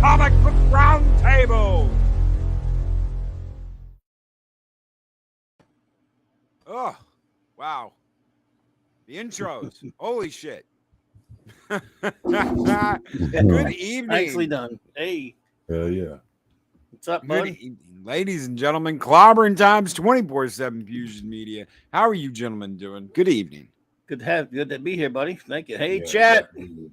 Comic Book Roundtable. Oh, wow. The intros. Holy shit. Good evening. Nicely done. Hey. Yeah. What's up, Good bud? evening, ladies and gentlemen. Clobbering Times 24/7 Fusion Media. How are you gentlemen doing? Good evening. Good to be here, buddy. Thank you. Hey, Yeah, chat. definitely.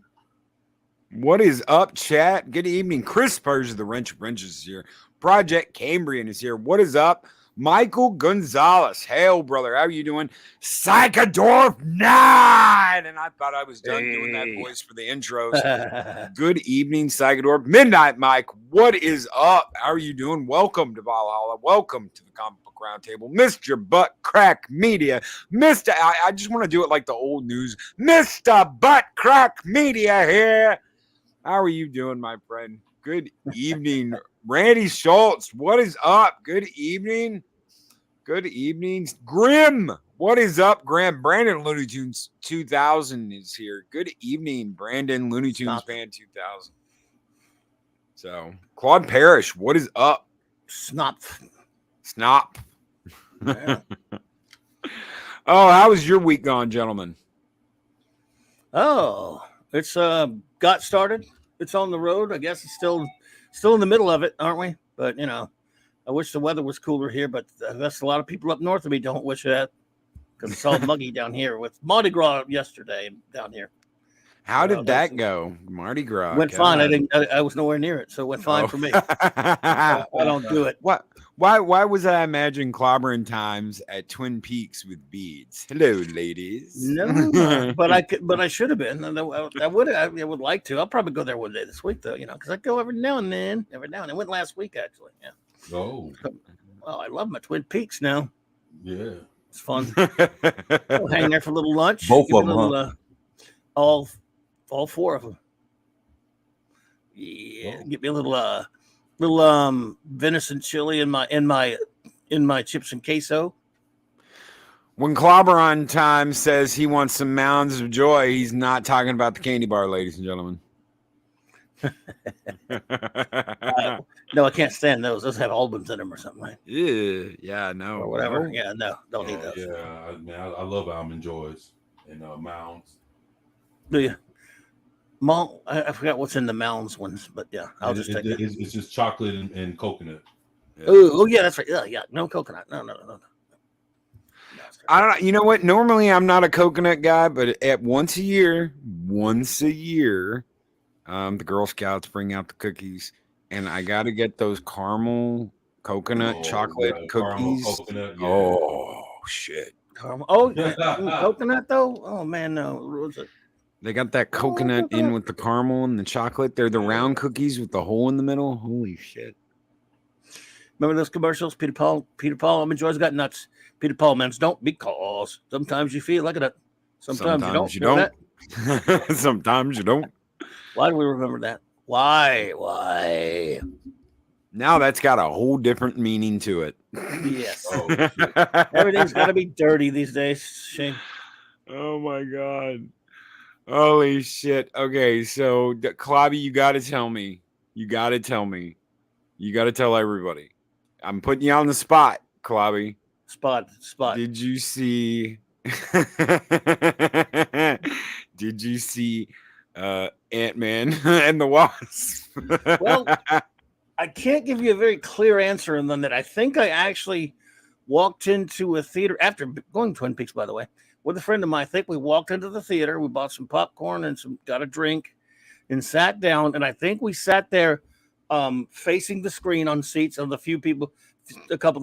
What is up, chat? Good evening. Chris Persia, the Wrench of Wrenches, is here. Project Cambrian is here. What is up? Michael Gonzalez. Hail, brother. How are you doing? Psychodorf 9. And I thought I was done doing that voice for the intros. Good evening, Psychodorf. Midnight Mike. What is up? How are you doing? Welcome to Valhalla. Welcome to the Comic Book Roundtable. Mr. Butt Crack Media. I just want to do it like the old news. Mr. Butt Crack Media here. How are you doing, my friend? Good evening. Randy Schultz, what is up? Good evening. Good evening. Grim, what is up, Grim? Brandon Looney Tunes 2000 is here. Good evening, Brandon Looney Tunes fan 2000. So, Claude Parrish, what is up? Snop. Yeah. Oh, how was your week gone, gentlemen? Oh, it's got started. It's on the road. I guess it's still in the middle of it, aren't we? But I wish the weather was cooler here. But that's a lot of people up north of me don't wish that because it's all muggy down here with Mardi Gras yesterday down here. How did that go? Mardi Gras went fine. I was nowhere near it, so it went fine for me. I don't do it. What? Why was I imagining clobbering times at Twin Peaks with beads? Hello, ladies. No, but I should have been. I would like to. I'll probably go there one day this week, though. Because I go every now and then. I went last week, actually. Yeah. Oh. Well, I love my Twin Peaks now. Yeah. It's fun. I'll hang there for a little lunch. Both of them, huh? All four of them. Yeah. Get me a little venison chili in my chips and queso. When Clobberon Time says he wants some mounds of joy, he's not talking about the candy bar, ladies and gentlemen. No, I can't stand those. Those have almonds in them or something, right? Yeah, no. Or whatever. Yeah, no, don't eat those. Yeah, I love almond joys and mounds. Do you? I forgot what's in the mounds ones, but yeah, I'll just take it. It's just chocolate and coconut. Yeah. Oh, yeah, that's right. Yeah, no coconut. No. I don't know. You know what? Normally, I'm not a coconut guy, but at once a year, the Girl Scouts bring out the cookies, and I got to get those caramel coconut chocolate cookies. Coconut, yeah. Oh shit! Caramel. Oh, coconut though. Oh man, no. What was it? They got that coconut in with the caramel and the chocolate. They're the round cookies with the hole in the middle. Holy shit! Remember those commercials? Peter Paul, almond joys got nuts. Peter Paul, man, don't because sometimes you feel like it. Sometimes you don't. Sometimes you don't. Why do we remember that? Why? Now that's got a whole different meaning to it. Yes. Everything's got to be dirty these days, Shane. Oh my god. Holy shit. Okay, so Clobby, you got to tell me. You got to tell everybody. I'm putting you on the spot, Clobby. Spot. Did you see Ant-Man and the Wasp? Well, I can't give you a very clear answer in that. I think I actually walked into a theater after going to Twin Peaks, by the way, with a friend of mine. I think we walked into the theater. We bought some popcorn and got a drink and sat down. And I think we sat there facing the screen on seats of the few people,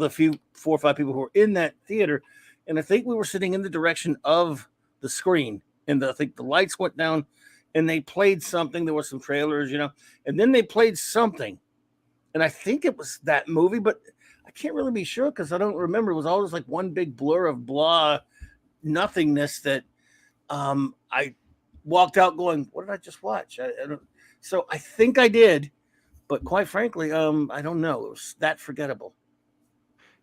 few 4 or 5 people who were in that theater. And I think we were sitting in the direction of the screen. And I think the lights went down and they played something. There were some trailers, and then they played something. And I think it was that movie, but I can't really be sure because I don't remember. It was always like one big blur of blah nothingness that I walked out going, what did I just watch? So I think I did, but quite frankly, I don't know. It was that forgettable.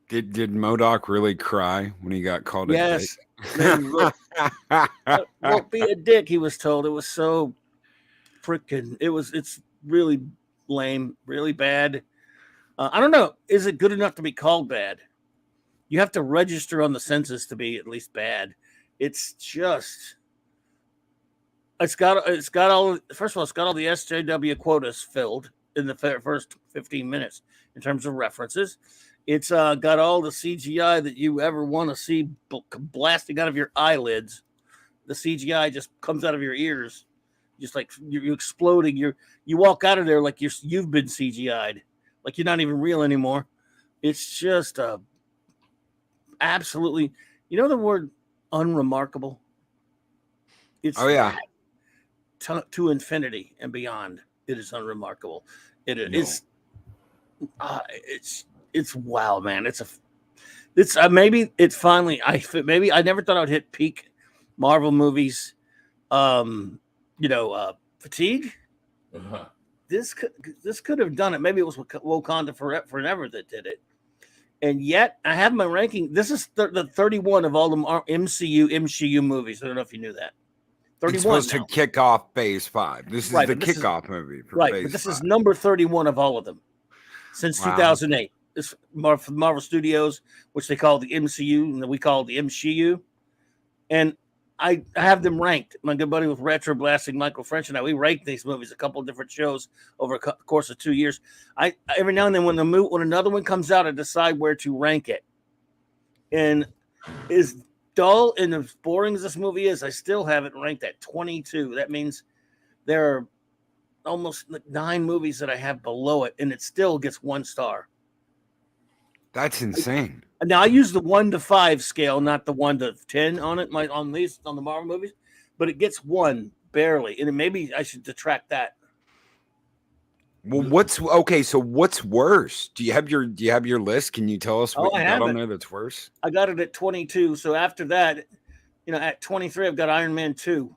Did MODOK really cry when he got called a dick? Yes. Won't be a dick, he was told. It was so freaking, it's really lame, really bad. I don't know. Is it good enough to be called bad? You have to register on the census to be at least bad. It's just it's got all first of all it's got all the SJW quotas filled in the first 15 minutes in terms of references. It's got all the CGI that you ever want to see blasting out of your eyelids. The CGI just comes out of your ears, just like you're exploding. You walk out of there like you've been CGI'd, like you're not even real anymore. It's just absolutely, you know the word unremarkable. It's to infinity and beyond. It is unremarkable. It's wow, man. It's maybe it's finally maybe I never thought I'd hit peak Marvel movies. Fatigue. Uh-huh. This could have done it. Maybe it was Wakanda Forever that did it. And yet I have my ranking. This is the 31 of all the MCU movies. I don't know if you knew that. 31 it's supposed now. to kick off Phase 5. This is the kickoff movie for right, Phase but this 5. is number 31 of all of them since 2008. This Marvel Studios, which they call the MCU, and we call the MCU. And I have them ranked. My good buddy with Retro Blasting, Michael French, and we rank these movies a couple of different shows over the course of 2 years. I every now and then when another one comes out, I decide where to rank it. And as dull and as boring as this movie is, I still have it ranked at 22. That means there are almost 9 movies that I have below it, and it still gets 1 star. That's insane. Now I use the 1 to 5 scale, not the 1 to 10 on it. On the Marvel movies, but it gets 1 barely, and maybe I should detract that. Well, so what's worse? Do you have your list? Can you tell us what you got on there that's worse? I got it at 22. So after that, at 23, I've got Iron Man 2.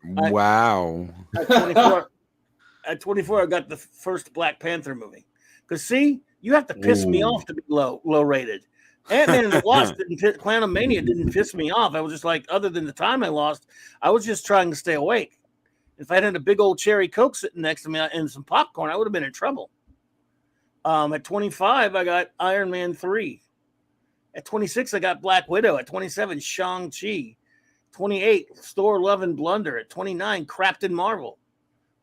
Wow. At 24, I got the first Black Panther movie. Because see, you have to piss me off to be low rated. Ant-Man and the Wasp Quantumania didn't piss me off. I was just like, other than the time I lost, I was just trying to stay awake. If I had a big old cherry Coke sitting next to me and some popcorn, I would have been in trouble. At 25, I got Iron Man 3. At 26, I got Black Widow. At 27, Shang-Chi. 28, Thor: Love and Blunder. At 29, Captain Marvel.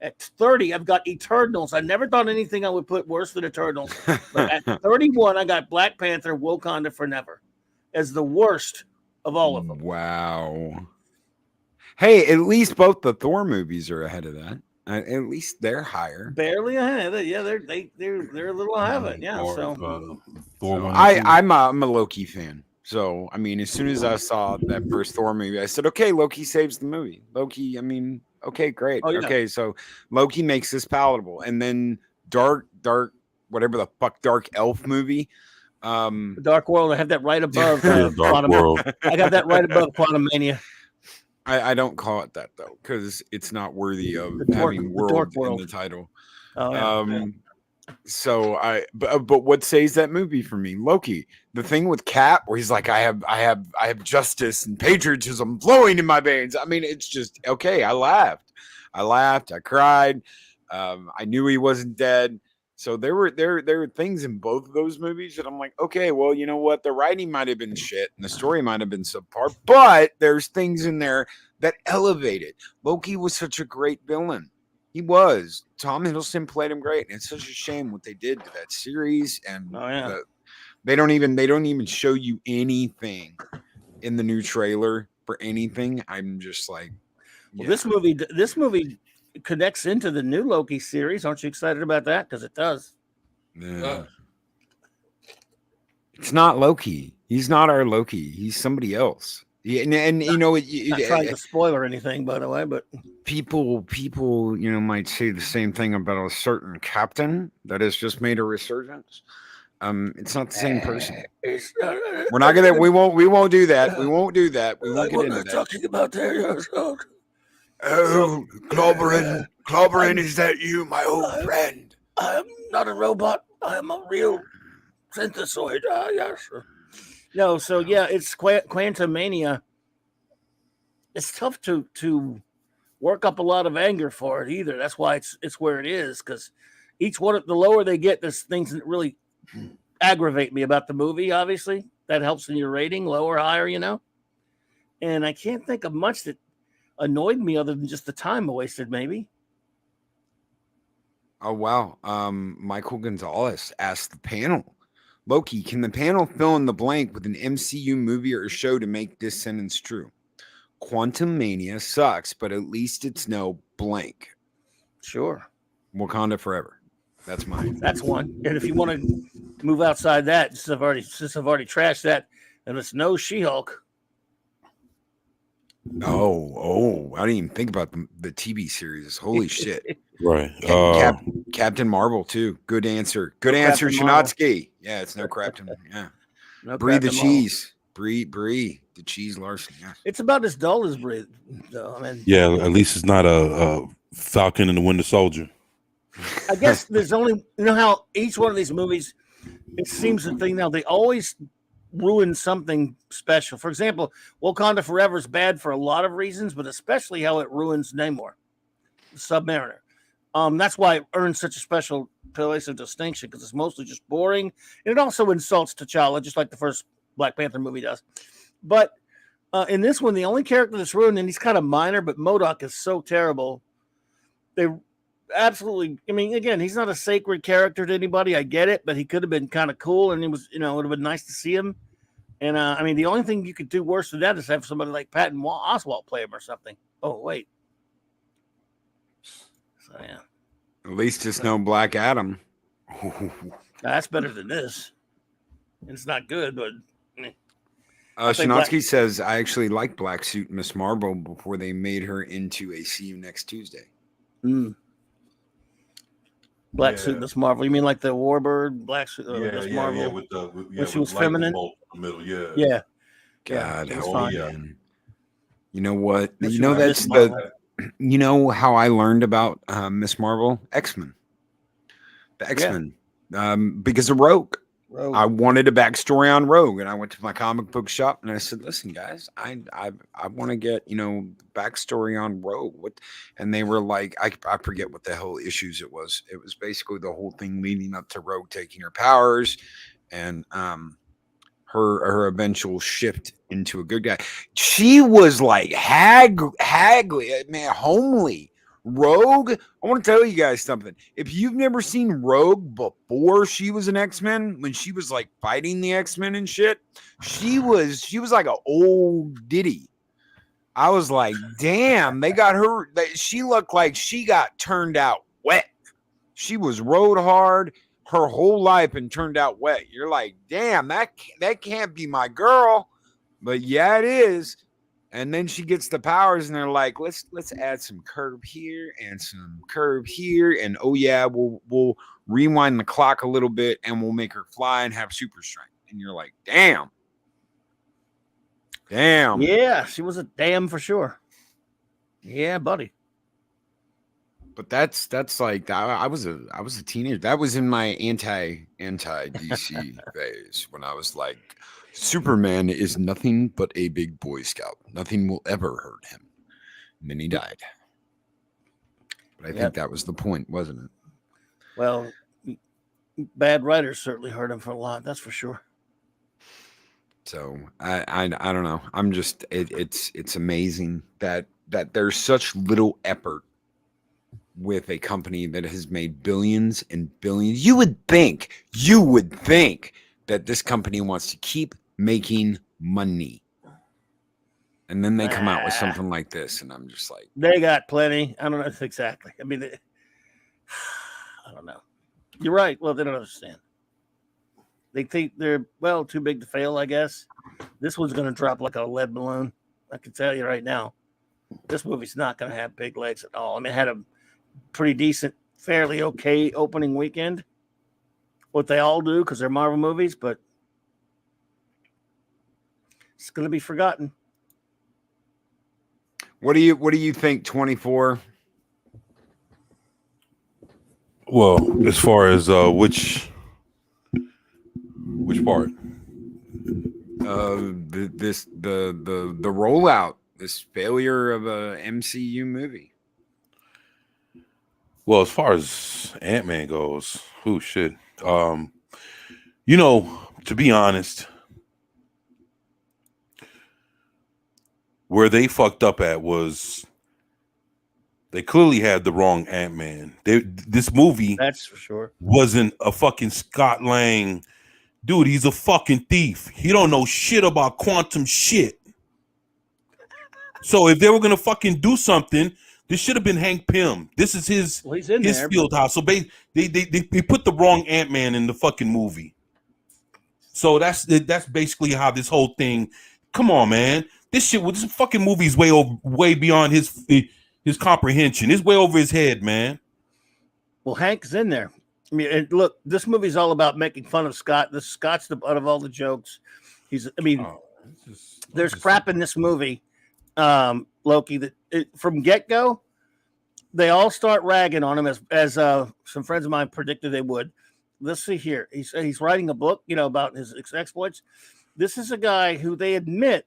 At 30, I've got Eternals. I never thought anything I would put worse than Eternals. But at 31, I got Black Panther, Wakanda Forever as the worst of all of them. Wow. Hey, at least both the Thor movies are ahead of that. At least they're higher. Barely ahead. Yeah, they're a little ahead of it. Yeah. I'm a Loki fan. So I mean, as soon as I saw that first Thor movie, I said, okay, Loki saves the movie. Loki, I mean, okay, great. Oh, yeah. Okay, so Loki makes this palatable. And then Dark, whatever the fuck, Dark Elf movie. Dark World, I have that right above Dark World. I got that right above Quantumania. I don't call it that though, because it's not worthy of having world in the title. Oh, yeah. So but what saves that movie for me? Loki. The thing with Cap, where he's like, I have justice and patriotism flowing in my veins. I mean, it's just okay. I laughed. I cried. I knew he wasn't dead. So there were things in both of those movies that I'm like, okay, well, you know what? The writing might have been shit and the story might have been subpar, but there's things in there that elevate it. Loki was such a great villain. He was. Tom Hiddleston played him great, and it's such a shame what they did to that series. And they don't even show you anything in the new trailer for anything. I'm just like, well, this movie connects into the new Loki series. Aren't you excited about that? Because it does. Yeah. It's not Loki. He's not our Loki. He's somebody else. Yeah, and you know, not trying to spoil or anything, by the way, but people, might say the same thing about a certain captain that has just made a resurgence. It's not the same person. We're not gonna. We won't do that. We won't do that. We won't get into that. Talking about that. Oh, Clobberin, is that you, my old friend? I am not a robot. I am a real synthesoid. Yes. No, so yeah, it's Quantumania. It's tough to work up a lot of anger for it either. That's why it's where it is, because each one, the lower they get, there's things that really aggravate me about the movie. Obviously, that helps in your rating, lower, higher, And I can't think of much that annoyed me other than just the time I wasted, maybe. Oh, wow. Michael Gonzalez asked the panel, Loki, can the panel fill in the blank with an MCU movie or show to make this sentence true? Quantum Mania sucks, but at least it's no blank. Sure. Wakanda Forever. That's mine. That's one. And if you want to move outside that, since I've already trashed that, and it's no She-Hulk. Oh, I didn't even think about the TV series. Holy shit. Right. Captain Marvel, too. Good answer. Good No answer, Captain Marvel. Shinotsky. Yeah, it's no Captain. Yeah. No Brie the Captain Marvel. cheese. Brie the cheese Larson. Yeah. It's about as dull as Brie, though. I mean, Yeah, at least it's not a Falcon and the Winter Soldier. I guess there's only, how each one of these movies, it seems the thing now, they always ruin something special. For example, Wakanda Forever is bad for a lot of reasons, but especially how it ruins Namor, the Submariner. That's why it earns such a special place of distinction, because it's mostly just boring, and it also insults T'Challa, just like the first Black Panther movie does. But in this one, the only character that's ruined, and he's kind of minor, but MODOK is so terrible. They absolutely, I mean, again, he's not a sacred character to anybody. I get it, but he could have been kind of cool, and it was, it would have been nice to see him. And I mean, the only thing you could do worse than that is have somebody like Patton Oswalt play him or something. Oh, wait. So, yeah. At least it's no Black Adam. That's better than this. It's not good, but. Shinotsky says, I actually like Black Suit Miss Marvel before they made her into a See You Next Tuesday. Black Suit Miss Marvel. You mean like the Warbird Black Suit Miss Marvel? Yeah, when she was feminine. Middle, yeah. God, yeah, fine. Yeah. You know what? That's you know how I learned about Miss Marvel? X-Men. The X-Men. Because of Rogue. I wanted a backstory on Rogue, and I went to my comic book shop and I said, "Listen, guys, I want to get backstory on Rogue." And they were like, I forget what the hell issues it was. It was basically the whole thing leading up to Rogue taking her powers, and her eventual shift into a good guy. She was like haggly, man, homely. Rogue, I want to tell you guys something. If you've never seen Rogue before she was an X-Men, when she was like fighting the X-Men and shit, she was like an old ditty. I was like, damn, they got her. She looked like she got turned out wet. She was rode hard her whole life and turned out wet. You're like, damn, that can't be my girl. But yeah, it is. And then she gets the powers, and they're like, let's add some curve here and some curve here, and oh yeah, we'll rewind the clock a little bit, and we'll make her fly and have super strength. And you're like, damn. Yeah, she was a damn for sure. Yeah, buddy. But that's like I was a teenager. That was in my anti DC phase when I was like, Superman is nothing but a big Boy Scout. Nothing will ever hurt him. And then he died. But I think that was the point, wasn't it? Well, bad writers certainly hurt him for a lot. That's for sure. So I don't know. I'm just it's amazing that there's such little effort with a company that has made billions and billions. You would think that this company wants to keep making money, and then they come out with something like this, and I'm just like, they got plenty. I don't know exactly. I mean, I don't know. You're right. Well, they don't understand. They think they're too big to fail, I guess. This one's going to drop like a lead balloon. I can tell you right now, this movie's not going to have big legs at all. I mean, it had a pretty decent, fairly okay opening weekend. What they all do, because they're Marvel movies, but it's going to be forgotten. What do you think, 24? Well, as far as which part? The rollout, this failure of a MCU movie. Well, as far as Ant-Man goes, oh shit. You know, to be honest, where they fucked up at was they clearly had the wrong Ant-Man. This movie That's for sure. wasn't a fucking Scott Lang. Dude, he's a fucking thief. He don't know shit about quantum shit. So if they were gonna fucking do something, this should have been Hank Pym. This is his field house. So they put the wrong Ant-Man in the fucking movie. So that's basically how this whole thing. Come on, man. This fucking movie is way beyond his comprehension. It's way over his head, man. Well, Hank's in there. I mean, and look, this movie's all about making fun of Scott. Scott's the butt of all the jokes. There's crap in this movie, Loki, that from get-go, they all start ragging on him as some friends of mine predicted they would. Let's see here. He's writing a book, about his exploits. This is a guy who they admit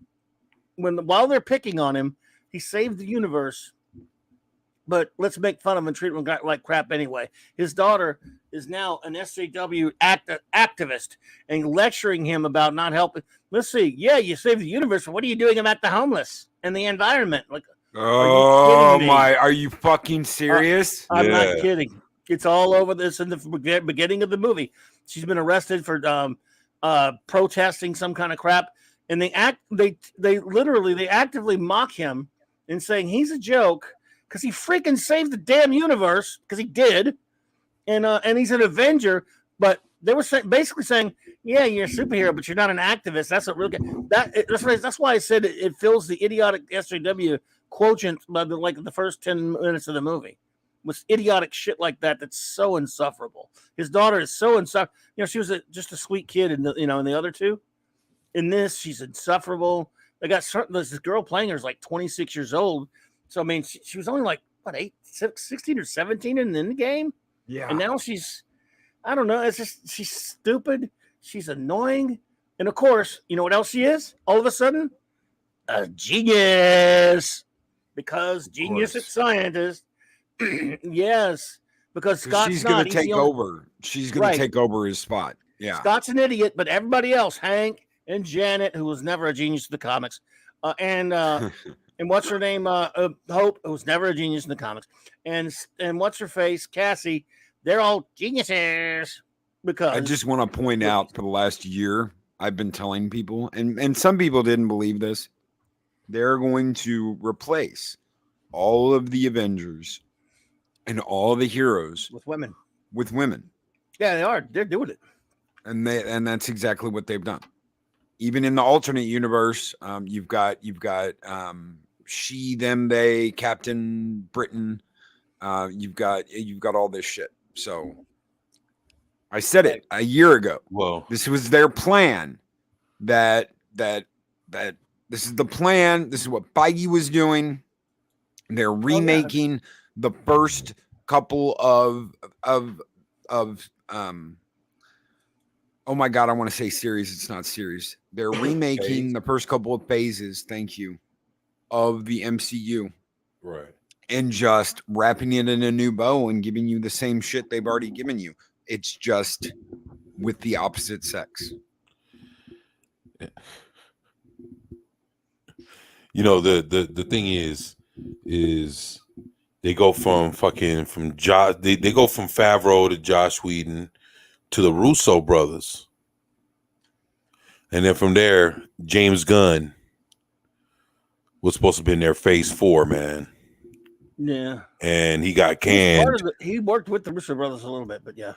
while they're picking on him, he saved the universe. But let's make fun of him and treat him like crap anyway. His daughter is now an SJW activist and lecturing him about not helping. Let's see. Yeah, you saved the universe. But what are you doing about the homeless and the environment? Like, are you fucking serious? I'm not kidding. It's all over this in the beginning of the movie. She's been arrested for protesting some kind of crap, and they actively mock him and saying he's a joke. Because he freaking saved the damn universe, because he did, and he's an Avenger. But they were basically saying, "Yeah, you're a superhero, but you're not an activist." That's what really that's why I said it fills the idiotic SJW quotient by the first 10 minutes of the movie with idiotic shit like that. That's so insufferable. His daughter is so insufferable. She was just a sweet kid in the other two. In this, she's insufferable. They got this girl playing her is like 26 years old. So, I mean, she was only like, 16 or 17 in the game? Yeah. And now she's, I don't know, she's stupid. She's annoying. And, of course, you know what else she is? All of a sudden? A genius. Because genius is scientist. Yes. Because she's going to take over. She's going to take over his spot. Yeah. Scott's an idiot, but everybody else, Hank and Janet, who was never a genius in the comics, and what's her name? Hope, who was never a genius in the comics. And what's her face? Cassie. They're all geniuses. Because I just want to point out for the last year, I've been telling people, and some people didn't believe this, they're going to replace all of the Avengers and all the heroes with women. Yeah, they are. They're doing it. And that's exactly what they've done. Even in the alternate universe, you've got she, them, they, Captain Britain. You've got all this shit. So I said it a year ago. Whoa. This was their plan. That this is the plan. This is what Feige was doing. They're remaking the first couple of oh my God, I want to say series. It's not series. They're remaking the first couple of phases, thank you, of the MCU. Right. And just wrapping it in a new bow and giving you the same shit they've already given you. It's just with the opposite sex. The thing is they go from Josh, they go from Favreau to Josh Whedon to the Russo brothers. And then from there, James Gunn was supposed to be in their phase 4, man. Yeah. And he got canned. He worked with the Russo brothers a little bit, but yeah.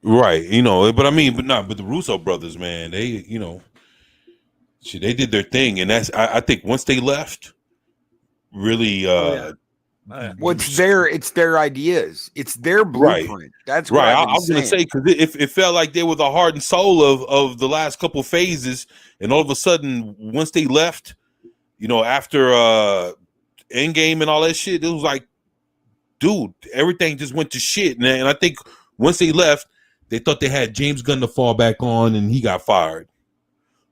Right. But the Russo brothers, man, they, they did their thing. And I think once they left, really, well, it's their ideas. It's their blueprint. Right. That's what I was going to say, because it felt like they were the heart and soul of the last couple phases. And all of a sudden, once they left, after Endgame and all that shit, it was like, dude, everything just went to shit. And I think once they left, they thought they had James Gunn to fall back on, and he got fired.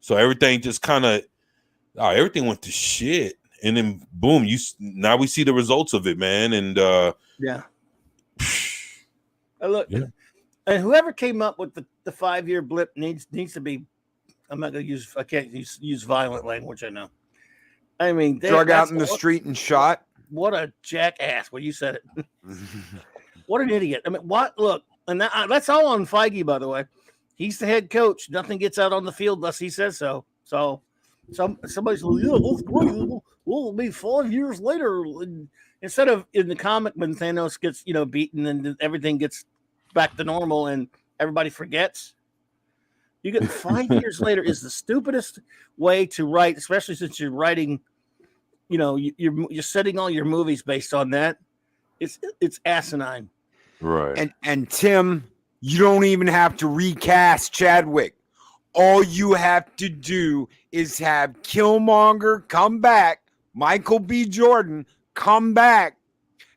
So everything just kind of, everything went to shit. And then boom, now we see the results of it, man. And Look, Yeah. and whoever came up with the 5-year blip needs to be. I'm not gonna use. I can't use violent language. I know. I mean, Drug out that's in the street and shot. what a jackass. Well, you said it. What an idiot. I mean, what? Look, and that's all on Feige, by the way. He's the head coach. Nothing gets out on the field unless he says so. So, somebody's like, yeah, that's great. We'll be 5 years later. Instead of in the comic when Thanos gets beaten and everything gets back to normal and everybody forgets. You get 5 years later is the stupidest way to write, especially since you're writing. You're setting all your movies based on that. It's asinine. Right. And Tim, you don't even have to recast Chadwick. All you have to do is have Killmonger come back, Michael B. Jordan come back,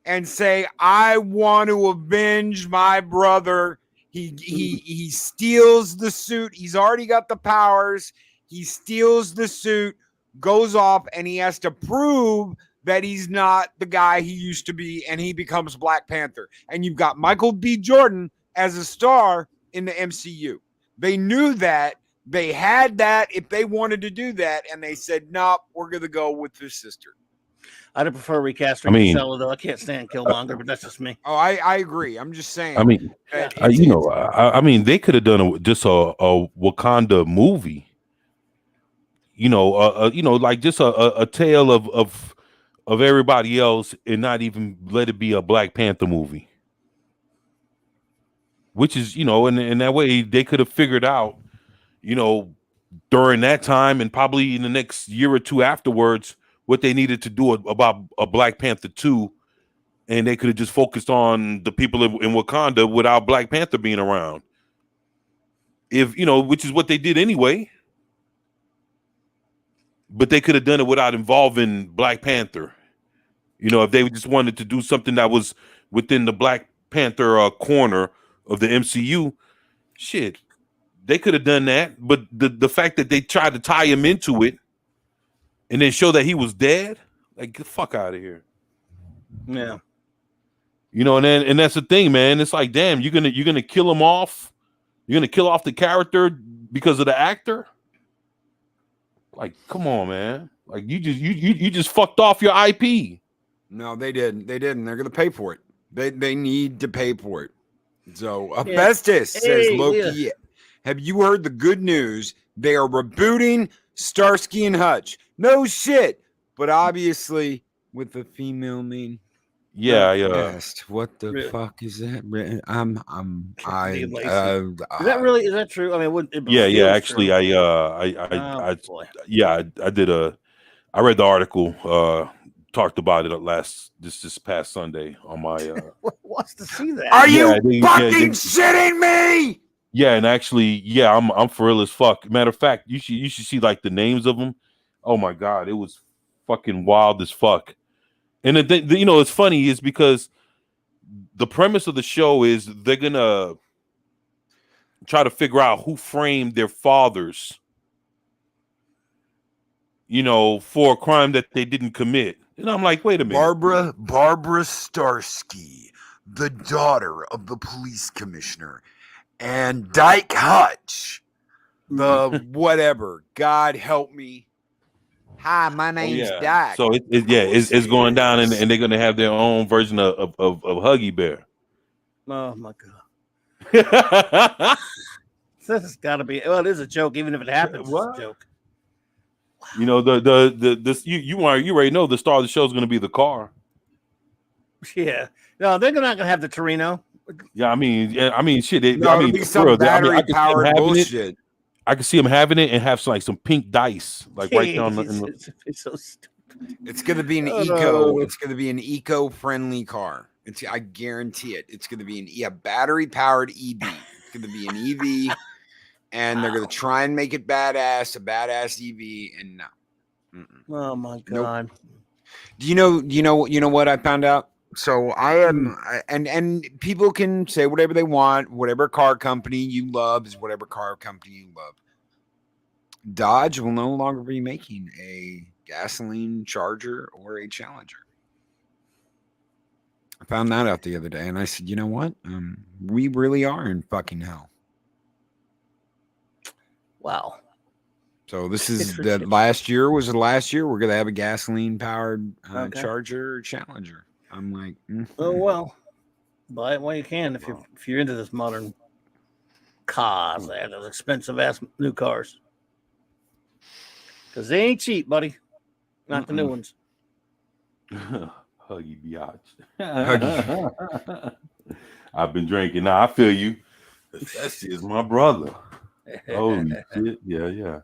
and say, "I want to avenge my brother." He steals the suit. He's already got the powers. He steals the suit, goes off, and he has to prove that he's not the guy he used to be, and he becomes Black Panther. And you've got Michael B. Jordan as a star in the MCU. They knew that. They had that if they wanted to do that, and they said, "Nope, we're going to go with his sister." I'd prefer recasting Casella, though. I can't stand Killmonger, but that's just me. Oh, I agree. I'm just saying. I mean, I mean, they could have done just a Wakanda movie. Like just a tale of everybody else, and not even let it be a Black Panther movie. Which is, and that way they could have figured out, during that time and probably in the next year or two afterwards, what they needed to do about a Black Panther 2, and they could have just focused on the people in Wakanda without Black Panther being around. Which is what they did anyway. But they could have done it without involving Black Panther. If they just wanted to do something that was within the Black Panther corner of the MCU, shit, they could have done that. But the fact that they tried to tie him into it and then show that he was dead, like, get the fuck out of here. Yeah. And that's the thing, man. It's like, damn, you're gonna kill him off. You're gonna kill off the character because of the actor. Like, come on, man. Like, you just fucked off your IP. No, they didn't. They're gonna pay for it. They need to pay for it. So Asbestos says, Loki, yeah. Have you heard the good news? They are rebooting Starsky and Hutch. No shit. But obviously with the female main. Yeah, What the fuck is that? Is that true? I mean, yeah. Actually, true. I read the article. Talked about it this past Sunday on my. Wants to see that? Are you fucking shitting me? Yeah, and actually, yeah, I'm for real as fuck. Matter of fact, you should see like the names of them. Oh my god, it was fucking wild as fuck. And it's funny is because the premise of the show is they're gonna try to figure out who framed their fathers, for a crime that they didn't commit. And I'm like, wait a minute. Barbara Starsky, the daughter of the police commissioner, and Dyke Hutch, the whatever. God help me. Hi, my name's Dyke. So it's going down, and they're gonna have their own version of Huggy Bear. Oh my god. This has got to be. Well, it is a joke, even if it happens. It's a joke. You already know the star of the show is going to be the car. Yeah, no, they're not going to have the Torino. Yeah, I mean, shit. It'll be some battery-powered bullshit. I can see them having it and have some pink dice, like right down It's so stupid. It's going to be an eco. It's going to be an eco-friendly car. I guarantee it. It's going to be a battery-powered EV. It's going to be an EV. And they're gonna try and make it badass, a badass EV, and no. Mm-mm. Oh my god! Nope. Do you know what I found out? So I am, and people can say whatever they want. Whatever car company you love is whatever car company you love. Dodge will no longer be making a gasoline Charger or a Challenger. found that out the other day, and I said, you know what? We really are in fucking hell. Wow. So this is for the shit. last year. Was the last year? We're gonna have a gasoline powered Okay. Charger or Challenger. I'm like, Oh well, buy it while you can if you're into this modern cars. They have those expensive ass new cars because they ain't cheap, buddy. Not the new ones. Huggy biatch. Huggy. I've been drinking. Now I feel you. That is my brother. Holy shit! Yeah.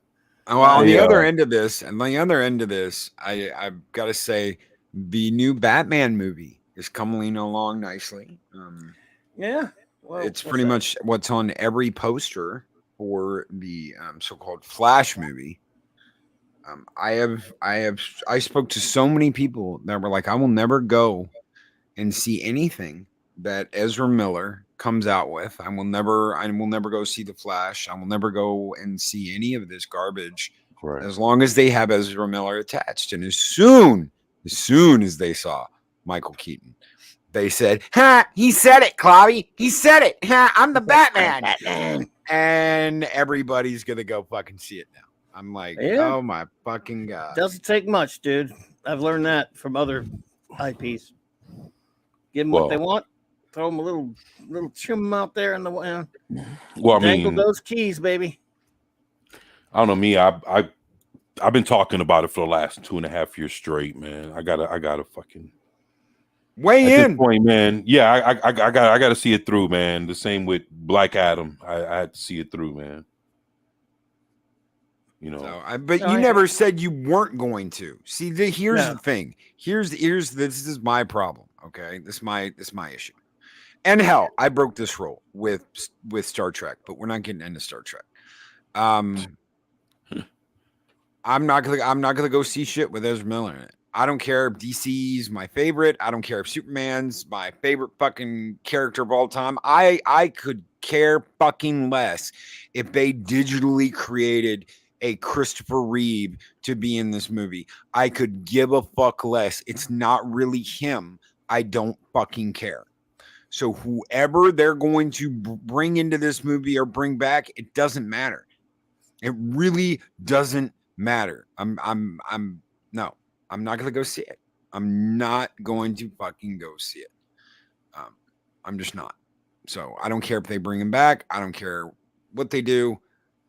Well, on the other end of this, I've got to say, the new Batman movie is coming along nicely. Yeah, well, it's pretty much what's on every poster for the so-called Flash movie. I spoke to so many people that were like, I will never go and see anything that Ezra Miller comes out with. I will never go see the Flash. I will never go and see any of this garbage as long as they have Ezra Miller attached. And as soon as they saw Michael Keaton, they said, "Ha! He said it, Clobby. He said it. Ha! I'm the Batman." And everybody's gonna go fucking see it now. I'm like, oh my fucking god! Doesn't take much, dude. I've learned that from other IPs. Give them what they want. Throw them a little trim out there in the well. I mean, those keys, baby. I don't know me. I've been talking about it for the last 2.5 years straight, man. I gotta fucking weigh at in. This point, man. Yeah, I gotta see it through, man. The same with Black Adam. I had to see it through, man. You know, but you never said you weren't going to. See, here's the thing. Here's this is my problem. Okay, this is my issue. And hell, I broke this rule with Star Trek, but we're not getting into Star Trek. I'm not gonna go see shit with Ezra Miller in it. I don't care if DC's my favorite. I don't care if Superman's my favorite fucking character of all time. I could care fucking less if they digitally created a Christopher Reeve to be in this movie. I could give a fuck less. It's not really him. I don't fucking care. So whoever they're going to bring into this movie or bring back, it doesn't matter. It really doesn't matter. I'm not gonna go see it. I'm not going to fucking go see it. I'm just not. So I don't care if they bring him back. I don't care what they do.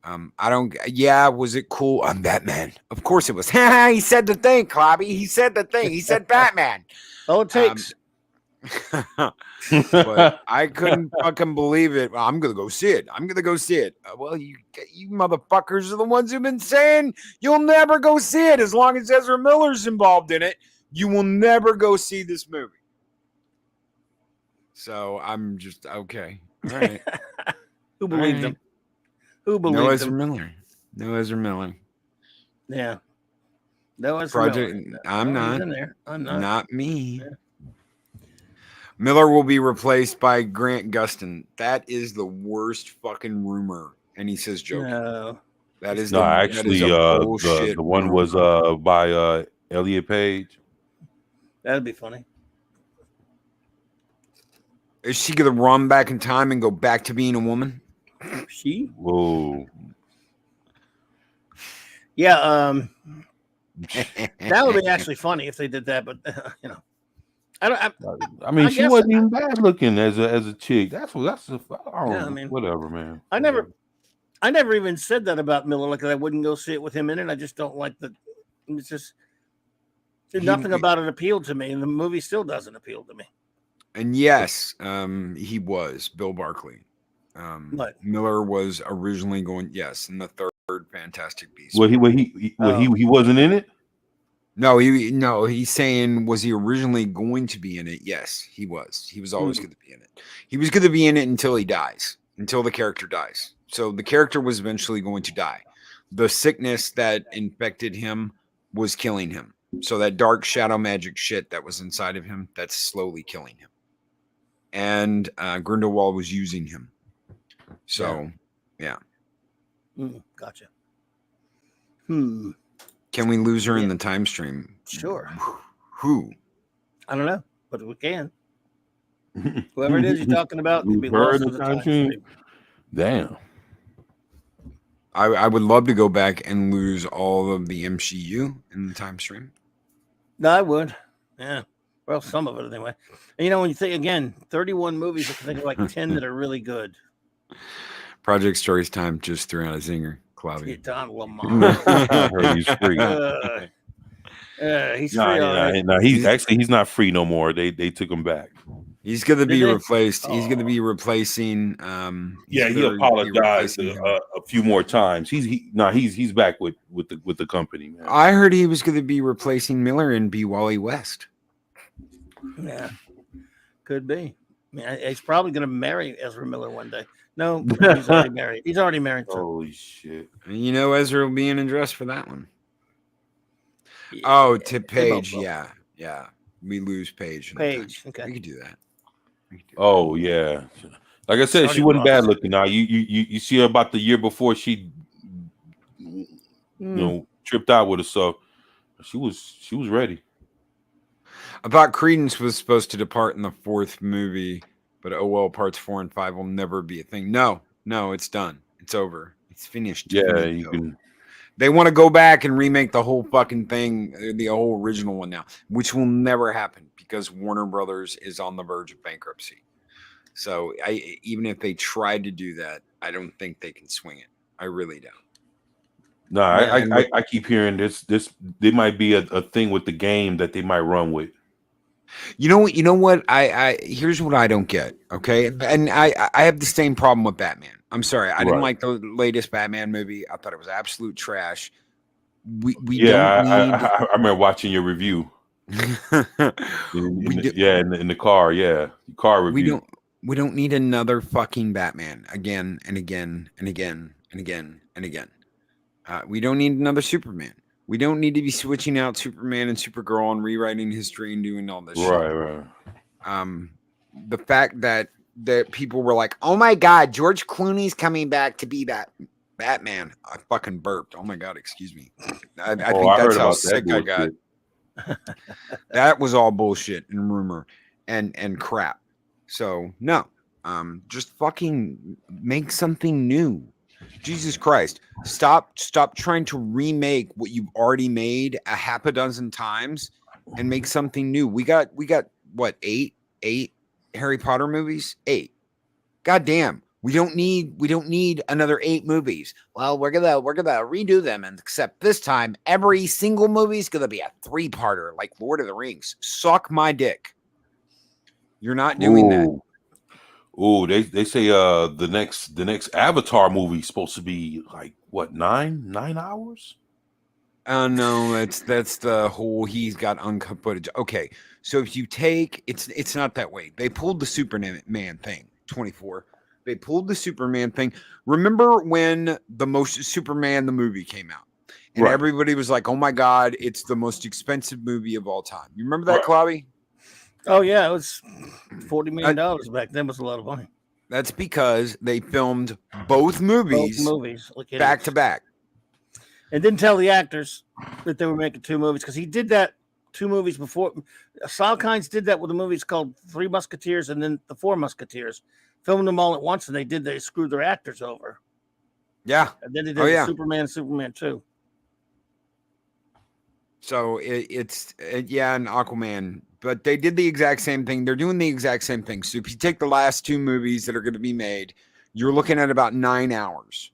Was it cool? I'm Batman. Of course it was. He said the thing, Clobby. He said the thing. He said Batman. All it takes. But I couldn't fucking believe it. Well, I'm gonna go see it. Well, you motherfuckers are the ones who've been saying you'll never go see it as long as Ezra Miller's involved in it. You will never go see this movie. So I'm just okay. All right. Who believes him? Who believes No Ezra Miller. No Ezra Miller. Yeah. No Ezra Miller. I'm not. I'm not. Not me. Yeah. Miller will be replaced by Grant Gustin. That is the worst fucking rumor. And he says joking. No. That is the one was by Elliot Page. That'd be funny. Is she gonna run back in time and go back to being a woman? She? Whoa. Yeah, that would be actually funny if they did that, but I mean, she wasn't even bad looking as a chick. Whatever, man. I never even said that about Miller. Like I wouldn't go see it with him in it. I just don't like the. It's just nothing about it appealed to me, and the movie still doesn't appeal to me. And yes, he was Bill Barkley. Miller was originally going in the third Fantastic Beasts. Well, he wasn't in it. No, he's saying, was he originally going to be in it? Yes, he was. He was always going to be in it. He was going to be in it until he dies, until the character dies. So the character was eventually going to die. The sickness that infected him was killing him. So that dark shadow magic shit that was inside of him, that's slowly killing him. And Grindelwald was using him. So, yeah. Gotcha. Can we lose her in the time stream? Sure. Who? I don't know, but we can. Whoever it is you're talking about could be lost to the time stream. Damn. I would love to go back and lose all of the MCU in the time stream. No, I would. Yeah. Well, some of it anyway. And when you think again, 31 movies, I can think of like 10 that are really good. Project Stories Time just threw out a zinger, Cloudy. Don Lamont. I heard he's free. He's free. No, he's not free no more. They took him back. He's going to be replaced. He's going to be replacing. He apologized a few more times. He's back with the company, man. I heard he was going to be replacing Miller and be Wally West. Yeah, could be. I mean, he's probably going to marry Ezra Miller one day. No, he's already married. He's already married. Holy shit! Ezra will be in a dress for that one. Yeah, to Paige. Yeah. We lose Paige. Paige. Okay, we could do that. Oh yeah, like I said, she wasn't bad looking. Now you see her about the year before she, tripped out with her, so she was ready. I thought Credence was supposed to depart in the 4th movie, but parts 4 and 5 will never be a thing. No, it's done. It's over. It's finished. Yeah, you can. They want to go back and remake the whole fucking thing, the whole original one now, which will never happen because Warner Brothers is on the verge of bankruptcy. So even if they tried to do that, I don't think they can swing it. I really don't. No, I keep hearing this. There might be a thing with the game that they might run with. You know what? I here's what I don't get. Okay, and I have the same problem with Batman. I'm sorry, I didn't like the latest Batman movie. I thought it was absolute trash. We I remember watching your review. in the car, car review. We don't need another fucking Batman again and again and again and again and again. We don't need another Superman. We don't need to be switching out Superman and Supergirl and rewriting history and doing all this shit. Right. The fact that people were like, oh my God, George Clooney's coming back to be Batman. I fucking burped. Oh my God, excuse me. I think that's how sick I got. That was all bullshit and rumor and crap. So no, just fucking make something new. Jesus Christ. Stop trying to remake what you've already made a half a dozen times and make something new. We got what, eight Harry Potter movies? 8. God damn. We don't need another 8 movies. Well, we're gonna redo them, and except this time, every single movie is gonna be a 3-parter, like Lord of the Rings. Suck my dick. You're not doing that. Oh, they say the next Avatar movie is supposed to be like what 9 hours? No, that's the whole he's got uncut footage. Okay, so if you take it's not that way. They pulled the Superman thing 24. They pulled the Superman thing. Remember when Superman the movie came out, and everybody was like, "Oh my God, it's the most expensive movie of all time." You remember that, Clobby? Oh yeah, it was $40 million back then. Was a lot of money. That's because they filmed both movies back to back, and didn't tell the actors that they were making 2 movies because he did that 2 movies before. Saul Kynes did that with the movies called 3 Musketeers and then the 4 Musketeers. Filmed them all at once, and they screwed their actors over. Yeah, and then they did Superman 2. So it's and Aquaman. But they did the exact same thing. They're doing the exact same thing. So if you take the last 2 movies that are going to be made, you're looking at about 9 hours.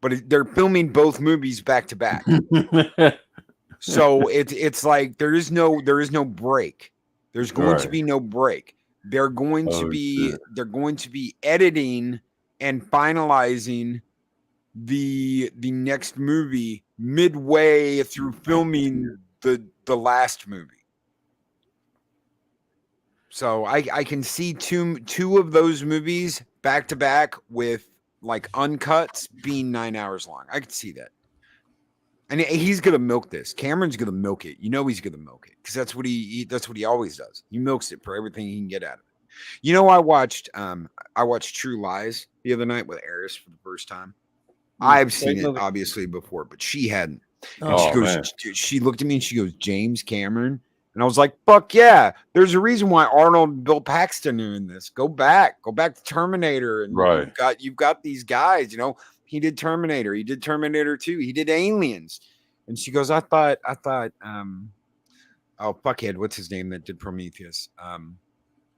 But they're filming both movies back to back. So it's like there is no break. There's going to be no break. They're going to be editing and finalizing the next movie midway through filming the last movie. So I can see two of those movies back to back with like uncuts being 9 hours long. I could see that. And he's gonna milk this. Cameron's gonna milk it. You know he's gonna milk it because that's what he always does. He milks it for everything he can get out of it. You know, I watched True Lies the other night with Eris for the first time. I've seen it obviously before, but she hadn't. And she looked at me and she goes, James Cameron And I was like, fuck yeah. There's a reason why Arnold and Bill Paxton are in this. Go back to Terminator. And Right. you've got these guys, you know. He did Terminator. He did Terminator 2. He did Aliens. And she goes, I thought, oh, fuckhead, what's his name that did Prometheus?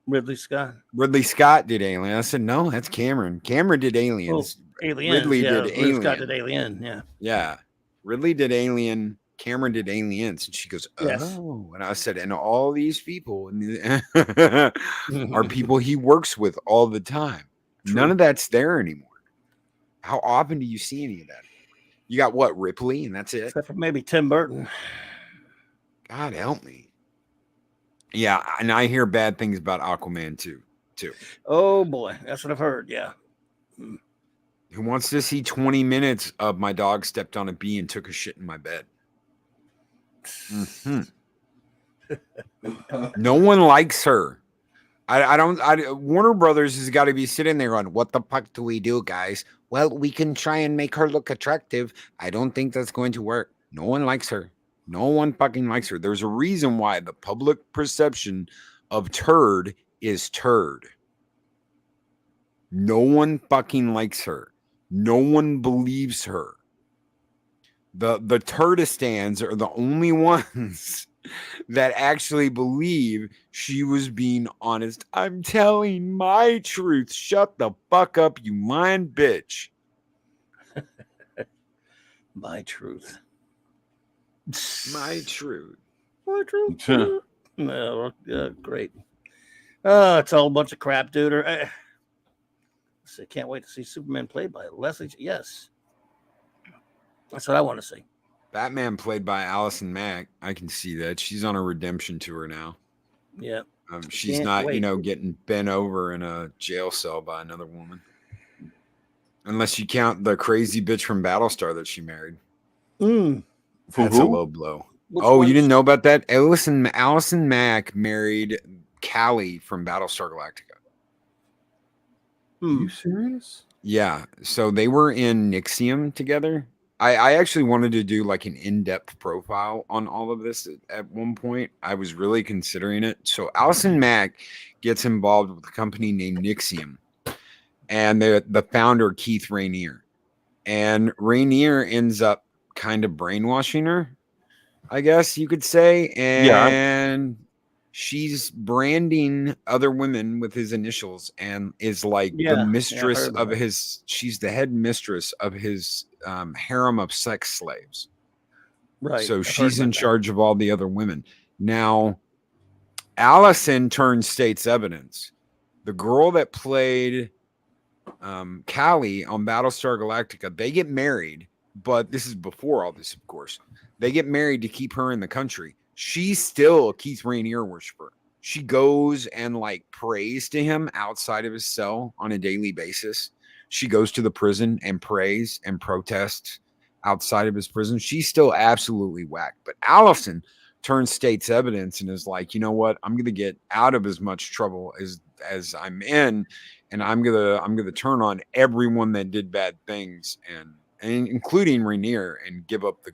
Ridley Scott. Ridley Scott did Alien. I said, no, that's Cameron. Cameron did Aliens. Aliens. Ridley did Alien. Scott did Alien. Yeah. Yeah. Ridley did Alien. Cameron did Aliens. And she goes, oh. Yes. And I said, and all these people are people he works with all the time. True. None of that's there anymore. How often do you see any of that? You got what, Ripley, and that's it? Except for maybe Tim Burton. God help me. Yeah, and I hear bad things about Aquaman too. Oh boy, that's what I've heard. Yeah. Who wants to see 20 minutes of my dog stepped on a bee and took a shit in my bed? Mm-hmm. No one likes her. Warner Brothers has got to be sitting there on, what the fuck do we do, guys? Well, we can try and make her look attractive. I don't think that's going to work. No one likes her. No one fucking likes her. There's a reason why the public perception of turd is turd. No one fucking likes her. No one believes her. The Turdistans are the only ones that actually believe she was being honest. I'm telling my truth. Shut the fuck up, you lying bitch. My truth. My truth. My truth. No, great. It's all a bunch of crap, dude. I can't wait to see Superman played by Leslie. Yes. That's what I want to see. Batman played by Allison Mack. I can see that. She's on a redemption tour now. Yeah. She's not, getting bent over in a jail cell by another woman. Unless you count the crazy bitch from Battlestar that she married. That's a low blow. You didn't know about that? Allison Mack married Callie from Battlestar Galactica. Are you serious? Yeah. So they were in Nixium together. I actually wanted to do like an in-depth profile on all of this at one point. I was really considering it. So Allison Mack gets involved with a company named Nixium, and the founder, Keith Rainier. And Rainier ends up kind of brainwashing her, I guess you could say. And she's branding other women with his initials and is like the mistress of his, she's the head mistress of his harem of sex slaves. Right. So she's in charge of all the other women. Now, Allison turns state's evidence. The girl that played Callie on Battlestar Galactica, they get married, but this is before all this, of course. They get married to keep her in the country. She's still a Keith Rainier worshiper. She goes and like prays to him outside of his cell on a daily basis. She goes to the prison and prays and protests outside of his prison. She's still absolutely whacked. But Allison turns state's evidence and is like, you know what? I'm going to get out of as much trouble as I'm in, and I'm gonna turn on everyone that did bad things, and including Rainier, and give up the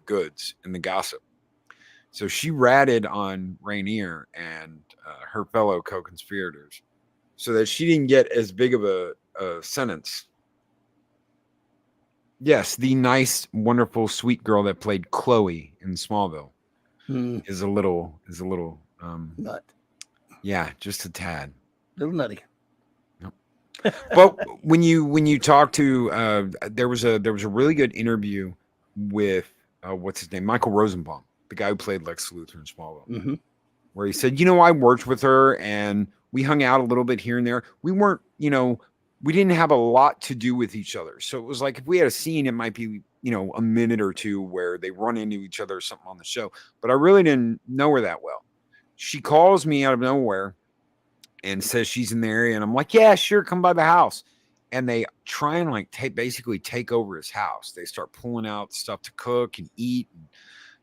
goods and the gossip. So she ratted on Rainier and her fellow co-conspirators so that she didn't get as big of a sentence. Yes, the nice, wonderful, sweet girl that played Chloe in Smallville is a little nut. Yeah, just a tad. Little nutty. But when you talk to there was a really good interview with what's his name, Michael Rosenbaum, the guy who played Lex Luthor in Smallville, where he said, I worked with her and we hung out a little bit here and there. We weren't, we didn't have a lot to do with each other. So it was like if we had a scene, it might be, a minute or two where they run into each other or something on the show. But I really didn't know her that well. She calls me out of nowhere and says she's in the area. And I'm like, yeah, sure, come by the house. And they try and basically take over his house. They start pulling out stuff to cook and eat.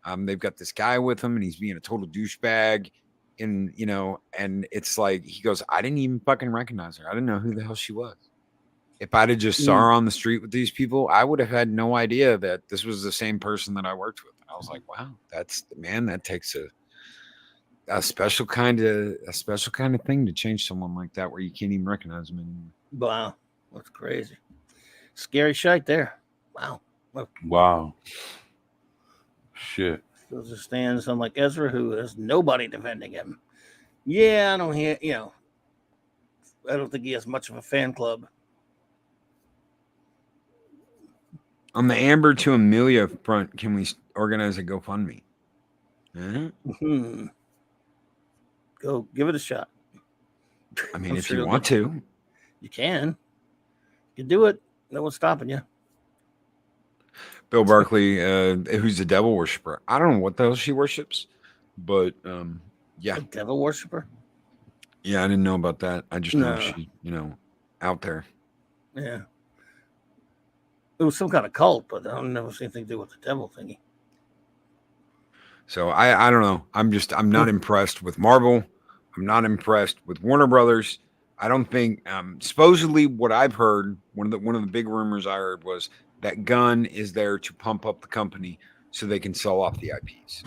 And, they've got this guy with them and he's being a total douchebag. And, and it's like, he goes, I didn't even fucking recognize her. I didn't know who the hell she was. If I'd have just saw her on the street with these people, I would have had no idea that this was the same person that I worked with. And I was like, wow, that takes a special kind of thing to change someone like that where you can't even recognize them anymore. Wow, that's crazy. Scary shite there. Wow. Wow. Shit. Still just stands on like Ezra, who has nobody defending him. Yeah, I don't hear. I don't think he has much of a fan club. On the Amber to Amelia front, can we organize a GoFundMe? Mm-hmm. Go give it a shot. I mean, if you want to, you can. You can do it. No one's stopping you. Bill Barkley, who's a devil worshiper. I don't know what the hell she worships, but yeah. A devil worshiper? Yeah, I didn't know about that. I just know she, out there. Yeah. It was some kind of cult, but I don't know anything to do with the devil thingy. So I don't know. I'm not impressed with Marvel. I'm not impressed with Warner Brothers. I don't think supposedly what I've heard, one of the big rumors I heard was that Gunn is there to pump up the company so they can sell off the IPs.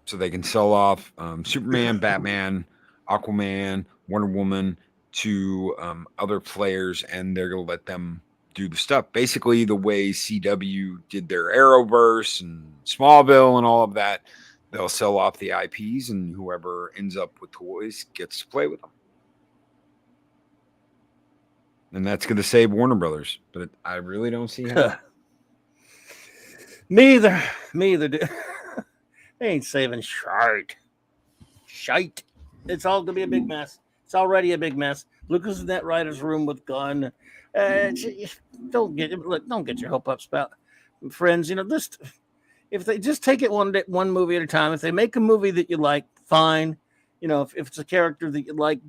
So they can sell off Superman, Batman, Aquaman, Wonder Woman to other players, and they're going to let them do the stuff. Basically, the way CW did their Arrowverse and Smallville and all of that, they'll sell off the IPs, and whoever ends up with toys gets to play with them. And that's going to save Warner Brothers, but I really don't see how. Me either. Dude. They ain't saving shite. It's all going to be a big mess. It's already a big mess. Lucas in that writer's room with Gunn. Don't get your hope up, spout. Friends, if they just take it one movie at a time. If they make a movie that you like, fine. If it's a character that you like,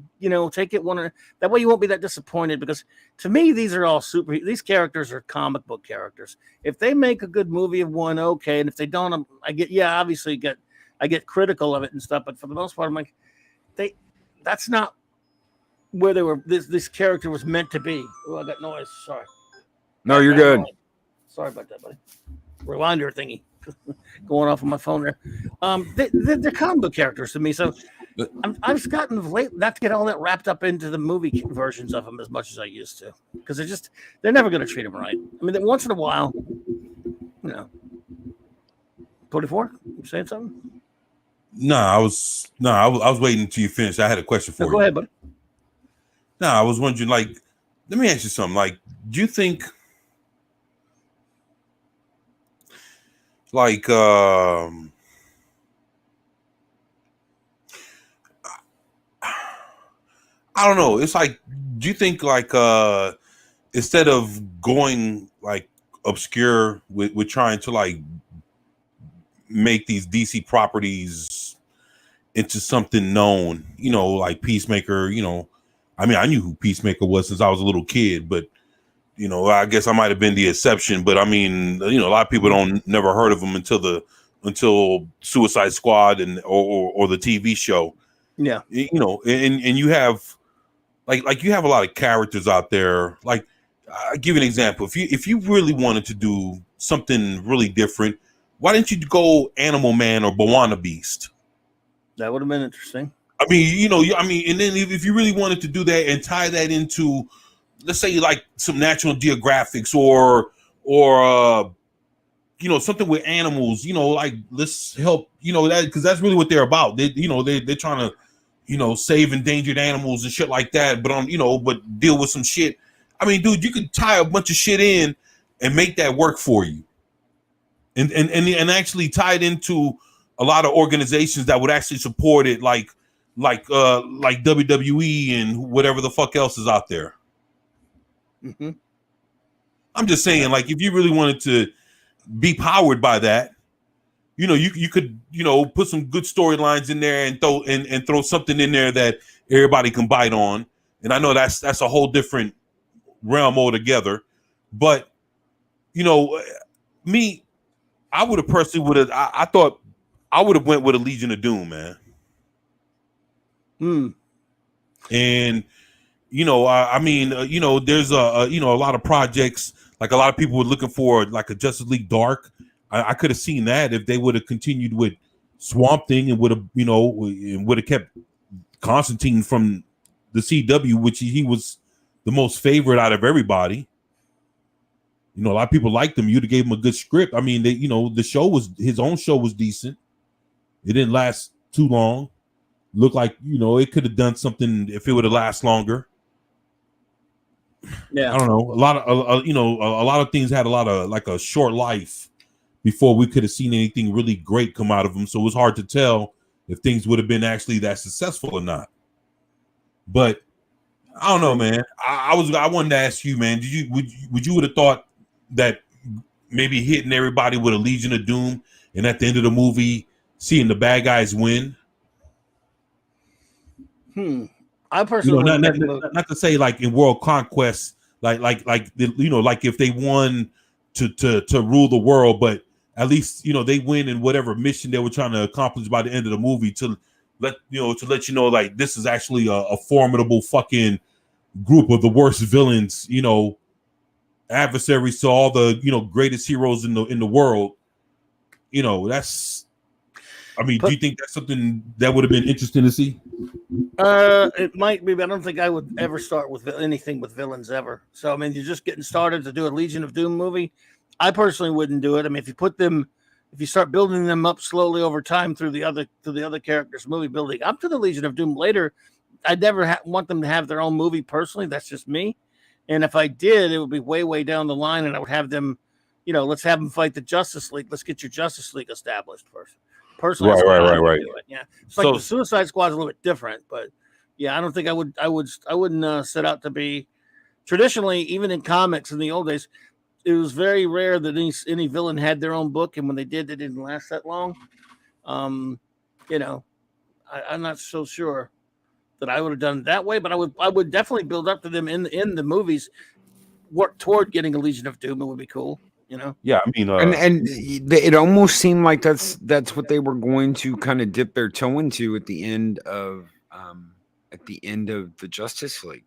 take it one. That way you won't be that disappointed, because to me, these are all these characters are comic book characters. If they make a good movie of one, okay. And if they don't, obviously I get critical of it and stuff. But for the most part, I'm like, that's not where they were. This character was meant to be. Oh, I got noise. Sorry. No, you're good. Noise. Sorry about that, buddy. Rewinder thingy going off on my phone there. They're comic book characters to me. So I've gotten of late not to get all that wrapped up into the movie versions of them as much as I used to, because they're never going to treat them right. I mean, once in a while, 24, you saying something? No, I was waiting until you finished. I had a question for you. Go ahead, buddy. No, I was wondering, let me ask you something. Do you think, I don't know. It's do you think instead of going obscure with trying to make these DC properties into something known, like Peacemaker, I mean, I knew who Peacemaker was since I was a little kid, but I guess I might have been the exception. But I mean, a lot of people never heard of him until Suicide Squad or the TV show. Yeah, and you have you have a lot of characters out there. I'll give you an example. If you really wanted to do something really different, why didn't you go Animal Man or Bawana Beast? That would have been interesting. I mean, and then if you really wanted to do that and tie that into, let's say, some National Geographics or something with animals, let's help, that, because that's really what they're about. They're trying to, save endangered animals and shit like that, but deal with some shit. I mean, dude, you could tie a bunch of shit in and make that work for you, and actually tie it into a lot of organizations that would actually support it, like WWE and whatever the fuck else is out there. Mm-hmm. I'm just saying, if you really wanted to be powered by that, you could, put some good storylines in there and throw something in there that everybody can bite on. And I know that's a whole different realm altogether. But, me, I would have personally I thought I would have went with a Legion of Doom, man. And I mean, there's a lot of projects, a lot of people were looking for a Justice League Dark. I could have seen that if they would have continued with Swamp Thing and would have kept Constantine from the CW, which he was the most favorite out of everybody. A lot of people liked him. You'd have gave him a good script. I mean, the show his own show was decent. It didn't last too long. Looked like it could have done something if it would have lasted longer. Yeah, I don't know. A lot of things had a lot of like a short life before we could have seen anything really great come out of them. So it was hard to tell if things would have been actually that successful or not. But I don't know, man. I wanted to ask you, man. Would you have thought that maybe hitting everybody with a Legion of Doom and at the end of the movie seeing the bad guys win? I personally not to say like in World Conquest, like if they won to rule the world, but at least they win in whatever mission they were trying to accomplish by the end of the movie to let you know like this is actually a formidable fucking group of the worst villains, adversaries to all the greatest heroes in the world. That's. I mean, do you think that's something that would have been interesting to see? It might be, but I don't think I would ever start with anything with villains ever. So I mean, you're just getting started to do a Legion of Doom movie. I personally wouldn't do it. I mean, if you start building them up slowly over time through the other characters' movie building up to the Legion of Doom later, I'd never want them to have their own movie personally. That's just me. And if I did, it would be way, way down the line, and I would have them, let's have them fight the Justice League. Let's get your Justice League established first. Personally, right. Yeah, it's like the Suicide Squad is a little bit different, but yeah, I don't think I wouldn't set out to be. Traditionally, even in comics in the old days, it was very rare that any villain had their own book, and when they didn't last that long. I'm not so sure that I would have done it that way, but I would definitely build up to them in the movies, work toward getting a Legion of Doom. It would be cool. Yeah, I mean, and it almost seemed like that's what they were going to kind of dip their toe into at the end of the Justice League,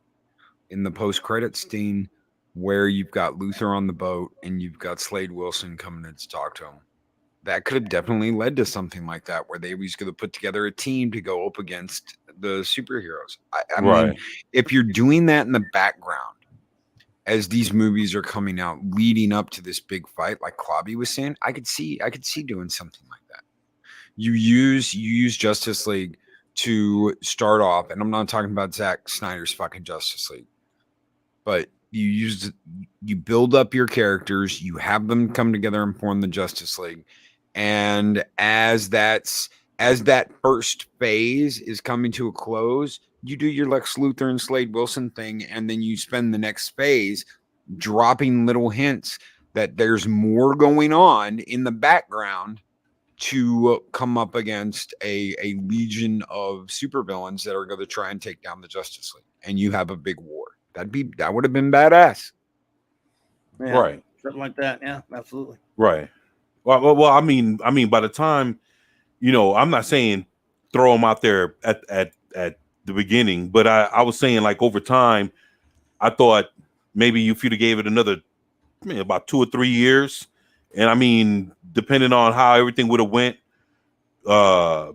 in the post-credits scene, where you've got Luthor on the boat and you've got Slade Wilson coming in to talk to him. That could have definitely led to something like that, where they was going to put together a team to go up against the superheroes. I mean, if you're doing that in the background, as these movies are coming out leading up to this big fight, like Klobby was saying, I could see doing something like that. You use Justice League to start off, and I'm not talking about Zack Snyder's fucking Justice League, but you build up your characters, you have them come together and form the Justice League, and as that first phase is coming to a close, you do your Lex Luthor and Slade Wilson thing, and then you spend the next phase dropping little hints that there's more going on in the background to come up against a legion of supervillains that are going to try and take down the Justice League, and you have a big war. That would have been badass. Yeah, right. Something like that. Yeah, absolutely. Right. Well, I mean, by the time, I'm not saying throw them out there at the beginning, but I was saying like over time, I thought maybe if you'd have gave it another about 2 or 3 years, and I mean, depending on how everything would have went, I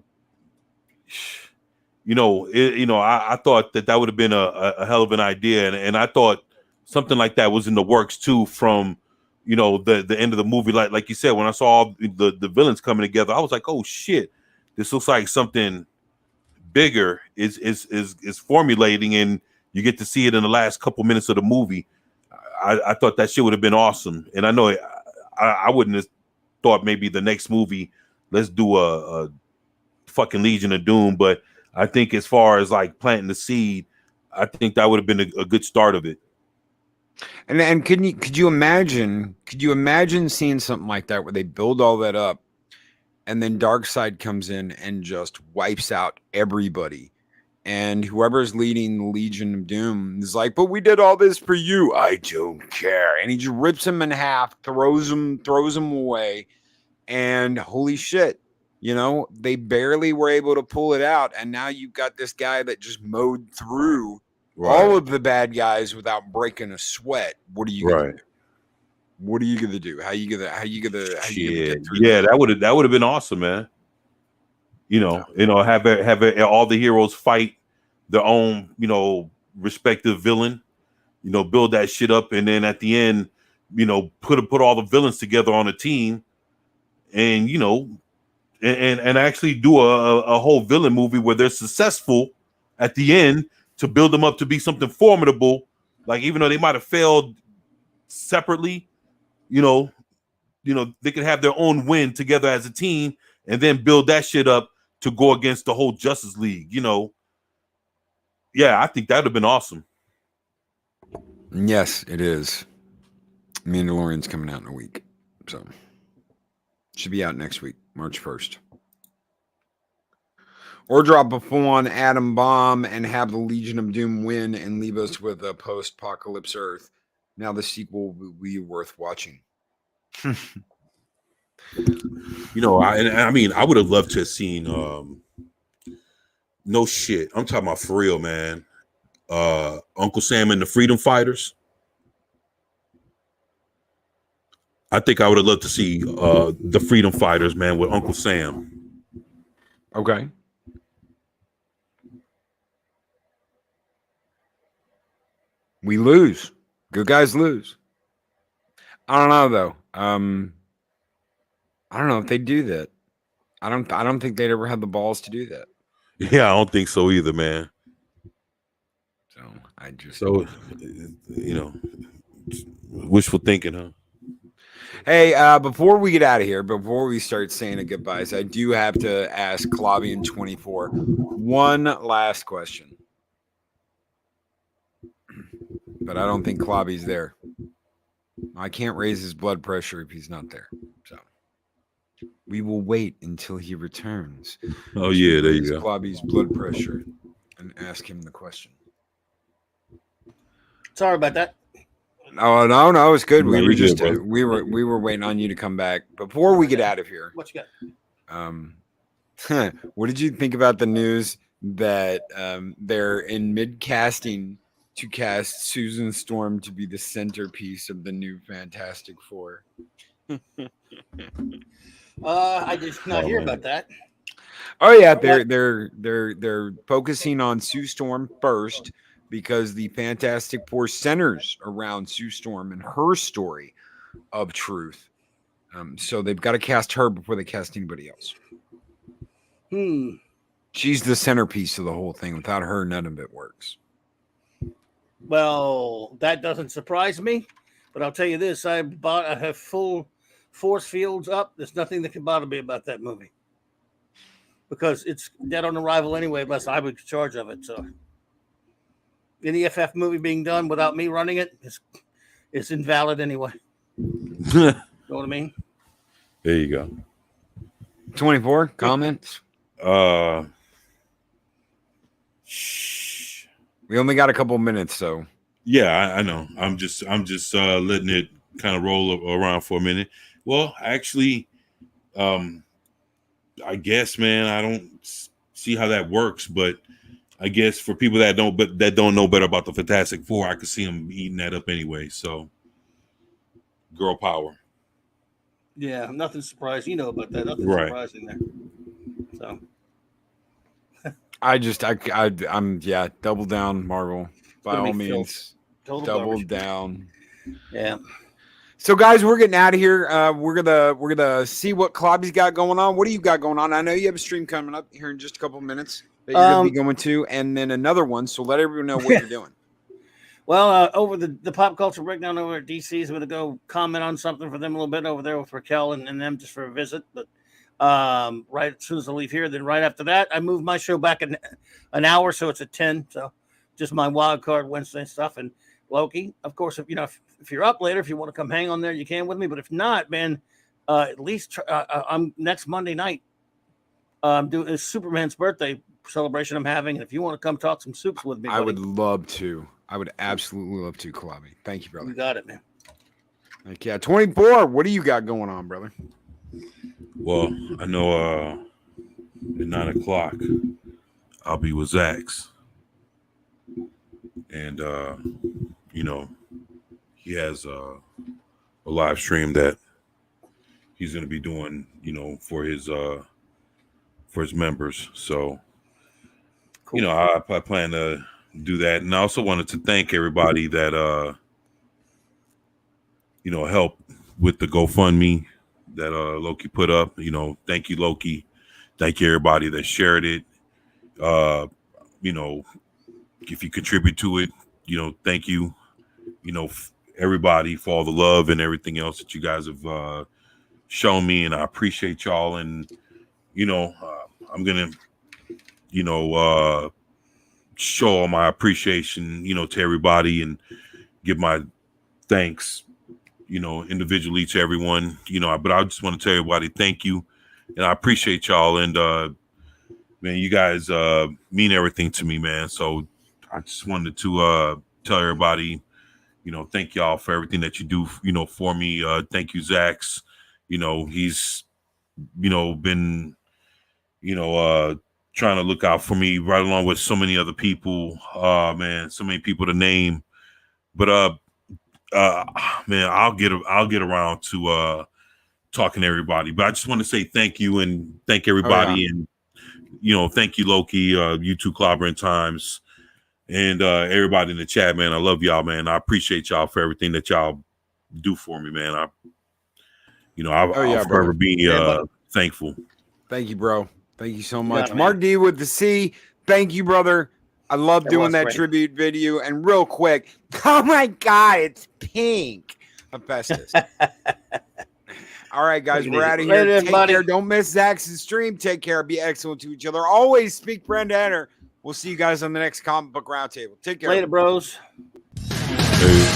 thought that would have been a hell of an idea, and I thought something like that was in the works too from the end of the movie. Like you said, when I saw the villains coming together, I was like, oh shit, this looks like something bigger is formulating, and you get to see it in the last couple minutes of the movie. I thought that shit would have been awesome, and I know I wouldn't have thought maybe the next movie let's do a fucking Legion of Doom, but I think as far as like planting the seed, I think that would have been a good start of it. And could you imagine seeing something like that where they build all that up, and then Darkseid comes in and just wipes out everybody, and whoever's leading the Legion of Doom is like, but we did all this for you. I don't care. And he just rips him in half, throws him away. And holy shit, they barely were able to pull it out. And now you've got this guy that just mowed through all of the bad guys without breaking a sweat. What are you going to do? What are you going to do? How you gonna get through that would have been awesome, man. Have all the heroes fight their own, respective villain, build that shit up, and then at the end, put all the villains together on a team, and and actually do a whole villain movie where they're successful at the end to build them up to be something formidable. Like, even though they might have failed separately, they could have their own win together as a team, and then build that shit up to go against the whole Justice League. Yeah, I think that would have been awesome. Yes, it is. Mandalorian's coming out in a week, so should be out next week, March 1st. Or drop a full-on atom bomb and have the Legion of Doom win and leave us with a post-apocalypse Earth. Now the sequel will be worth watching. I would have loved to have seen. No shit, I'm talking about for real, man. Uncle Sam and the Freedom Fighters. I think I would have loved to see the Freedom Fighters, man, with Uncle Sam. Okay. We lose. Good guys lose. I don't know though. I don't know if they do that. I don't think they'd ever had the balls to do that. Yeah, I don't think so either, man. So wishful thinking, huh? Hey, before we get out of here, before we start saying a goodbyes, I do have to ask Clavian 24 one last question. But I don't think Clavi's there. I can't raise his blood pressure if he's not there. So we will wait until he returns. Oh yeah, there you go. Clavi's blood pressure and ask him the question. Sorry about that. Oh no, it's good. No, We were just good, we were waiting on you to come back. Before we get out of here, What you got? What did you think about the news that they're in mid-casting to cast Susan Storm to be the centerpiece of the new Fantastic Four? I did not hear about that. Oh yeah, they're focusing on Sue Storm first because the Fantastic Four centers around Sue Storm and her story of truth. So they've got to cast her before they cast anybody else. She's the centerpiece of the whole thing. Without her, none of it works. Well, that doesn't surprise me, but I'll tell you this: I have full force fields up. There's nothing that can bother me about that movie because it's dead on arrival anyway, unless I was in charge of it. So, any FF movie being done without me running it is invalid anyway. You know what I mean? There you go. 24 comments. We only got a couple minutes, so yeah, I know. I'm just letting it kind of roll around for a minute. Well, actually, I guess, man, I don't see how that works, but I guess for people that don't know better about the Fantastic Four, I could see them eating that up anyway. So, girl power. Yeah, nothing surprising. You know about that. Nothing surprising there. So. I'm double down, Marvel. By all means, double down. Yeah. So guys, we're getting out of here. We're gonna see what Clavi's got going on. What do you got going on? I know you have a stream coming up here in just a couple of minutes that you're gonna be going to, and then another one. So let everyone know what you're doing. Well, over the pop culture breakdown over at DC is going to go comment on something for them a little bit over there with Raquel and them just for a visit. But right as soon as I leave here, then right after that, I move my show back an hour, so it's at 10. So just my wild card Wednesday stuff. And Loki, of course, if you're up later, if you want to come hang on there, you can with me. But if not, man, at least I'm next Monday night. I'm doing Superman's birthday celebration I'm having, and if you want to come talk some soups with me, buddy, I would love to. I would absolutely love to, Clavi. Thank you, brother. You got it, man. Thank you. 24. What do you got going on, brother? Well, I know at 9 o'clock I'll be with Zax, and he has a live stream that he's going to be doing, for his for its members. So, Cool. you know, I plan to do that. And I also wanted to thank everybody that, you know, helped with the GoFundMe that Loki put up. You know, thank you, Loki. Thank you, everybody that shared it. You know, if you contribute to it, you know, thank you. You know, everybody for all the love and everything else that you guys have shown me, and I appreciate y'all. And you know, I'm gonna, you know, show all my appreciation, you know, to everybody and give my thanks, you know, individually to everyone, you know. But I just want to tell everybody thank you, and I appreciate y'all. And man, you guys mean everything to me, man. So I just wanted to tell everybody, you know, thank y'all for everything that you do, you know, for me. Thank you, Zax. You know, he's, you know, been, you know, trying to look out for me right along with so many other people. Man, so many people to name. But man, I'll get around to talking to everybody. But I just want to say thank you and thank everybody. And, you know, thank you, Loki, you two Clobbering Times. And everybody in the chat, man, I love y'all, man. I appreciate y'all for everything that y'all do for me, man. I'll forever be thankful. Thank you, bro. Thank you so much. Mark D with the C. Thank you, brother. I love doing that tribute video. And real quick, oh my God, it's pink. Hephaestus. All right, guys, we're out of here. Take care. Don't miss Zax's stream. Take care. Be excellent to each other. Always speak, Brenda Enter. We'll see you guys on the next comic book roundtable. Take care. Later, bros. Hey.